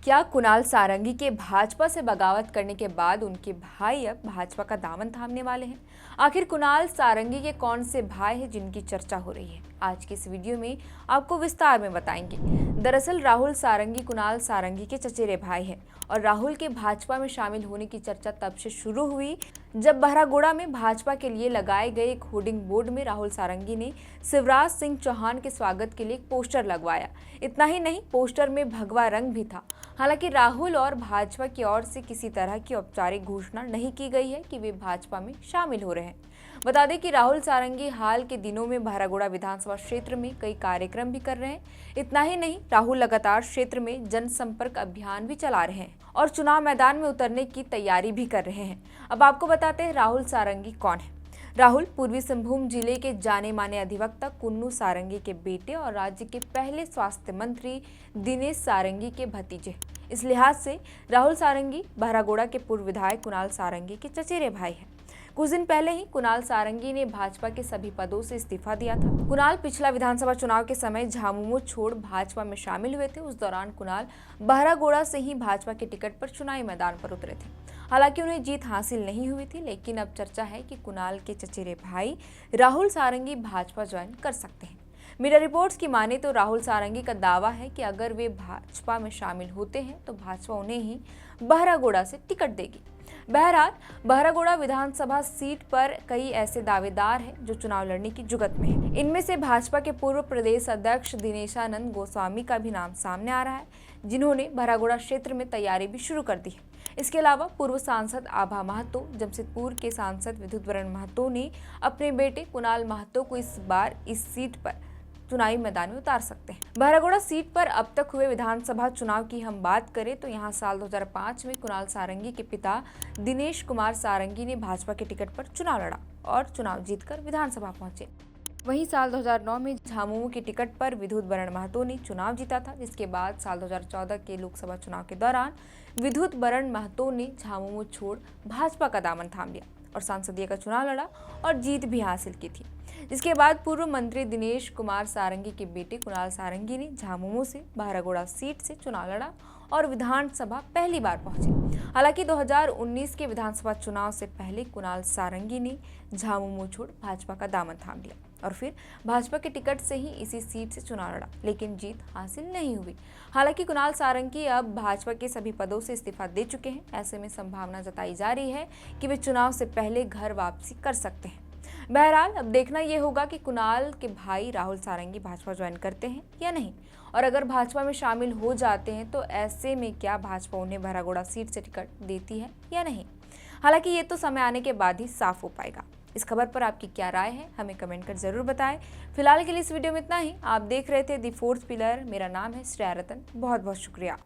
क्या कुणाल सारंगी के भाजपा से बगावत करने के बाद उनके भाई अब भाजपा का दामन थामने वाले हैं? आखिर कुणाल सारंगी के कौन से भाई हैं जिनकी चर्चा हो रही है? आज की इस वीडियो में आपको विस्तार में बताएंगे। दरअसल राहुल सारंगी कुणाल सारंगी के चचेरे भाई हैं और राहुल के भाजपा में शामिल होने की चर्चा तब से शुरू हुई जब बहरागोड़ा में भाजपा के लिए लगाए गए एक होर्डिंग बोर्ड में राहुल सारंगी ने शिवराज सिंह चौहान के स्वागत के लिए एक पोस्टर लगवाया। इतना ही नहीं, पोस्टर में भगवा रंग भी था। हालांकि राहुल और भाजपा की ओर से किसी तरह की औपचारिक घोषणा नहीं की गई है कि वे भाजपा में शामिल हो रहे हैं। बता दें कि राहुल सारंगी हाल के दिनों में बहरागोड़ा विधानसभा क्षेत्र में कई कार्यक्रम भी कर रहे हैं। इतना ही नहीं, राहुल लगातार क्षेत्र में जनसंपर्क अभियान भी चला रहे हैं और चुनाव मैदान में उतरने की तैयारी भी कर रहे हैं। अब आपको बताते हैं राहुल सारंगी कौन है। राहुल पूर्वी सिंहभूम जिले के जाने माने अधिवक्ता कुन्नू सारंगी के बेटे और राज्य के पहले स्वास्थ्य मंत्री दिनेश सारंगी के भतीजे। इस लिहाज से राहुल सारंगी बहरागोड़ा के पूर्व विधायक कुणाल सारंगी के चचेरे भाई हैं। कुछ दिन पहले ही कुणाल सारंगी ने भाजपा के सभी पदों से इस्तीफा दिया था। कुणाल पिछला विधानसभा चुनाव के समय झामुमो छोड़ भाजपा में शामिल हुए थे। उस दौरान कुणाल बहरागोड़ा से ही भाजपा के टिकट पर चुनावी मैदान पर उतरे थे। हालांकि उन्हें जीत हासिल नहीं हुई थी, लेकिन अब चर्चा है कि कुणाल के चचेरे भाई राहुल सारंगी भाजपा ज्वाइन कर सकते हैं। मीडिया रिपोर्ट्स की माने तो राहुल सारंगी का दावा है कि अगर वे भाजपा में शामिल होते हैं तो भाजपा उन्हें ही बहरागोड़ा से टिकट देगी। बहरहाल बहरागोड़ा विधानसभा सीट पर कई ऐसे दावेदार हैं जो चुनाव लड़ने की जुगत में हैं। इनमें से भाजपा के पूर्व प्रदेश अध्यक्ष दिनेशानंद गोस्वामी का भी नाम सामने आ रहा है, जिन्होंने बहरागोड़ा क्षेत्र में तैयारी भी शुरू कर दी है। इसके अलावा पूर्व सांसद आभा महतो, जमशेदपुर के सांसद विद्युत वरण महतो ने अपने बेटे कुणाल महतो को इस बार इस सीट पर चुनावी मैदान में उतार सकते हैं। बहरागोड़ा सीट पर अब तक हुए विधानसभा चुनाव की हम बात करें तो यहां साल 2005 में कुणाल सारंगी के पिता दिनेश कुमार सारंगी ने भाजपा के टिकट पर चुनाव लड़ा और चुनाव जीतकर विधानसभा पहुंचे। वहीं साल 2009 में झामुमो के टिकट पर विद्युत वरण महतो ने चुनाव जीता था, जिसके बाद साल 2014 के लोकसभा चुनाव के दौरान विद्युत वरण महतो ने झामुमो छोड़ भाजपा का दामन थाम लिया और सांसदीय का चुनाव लड़ा और जीत भी हासिल की थी। जिसके बाद पूर्व मंत्री दिनेश कुमार सारंगी के बेटे कुणाल सारंगी ने झामुमो से बहरागोड़ा सीट से चुनाव लड़ा और विधानसभा पहली बार पहुंचे। हालांकि 2019 के विधानसभा चुनाव से पहले कुणाल सारंगी ने झामुमो छोड़ भाजपा का दामन थाम लिया और फिर भाजपा के टिकट से ही इसी सीट से चुनाव लड़ा, लेकिन जीत हासिल नहीं हुई। हालांकि कुणाल सारंगी अब भाजपा के सभी पदों से इस्तीफा दे चुके हैं। ऐसे में संभावना जताई जा रही है कि वे चुनाव से पहले घर वापसी कर सकते हैं। बहरहाल अब देखना यह होगा कि कुणाल के भाई राहुल सारंगी भाजपा ज्वाइन करते हैं या नहीं, और अगर भाजपा में शामिल हो जाते हैं तो ऐसे में क्या भाजपा उन्हें बहरागोड़ा सीट से टिकट देती है या नहीं। हालांकि ये तो समय आने के बाद ही साफ हो पाएगा। इस खबर पर आपकी क्या राय है, हमें कमेंट कर जरूर बताएं। फिलहाल के लिए इस वीडियो में इतना ही। आप देख रहे थे दी फोर्थ पिलर। मेरा नाम है श्रेया रतन। बहुत बहुत शुक्रिया।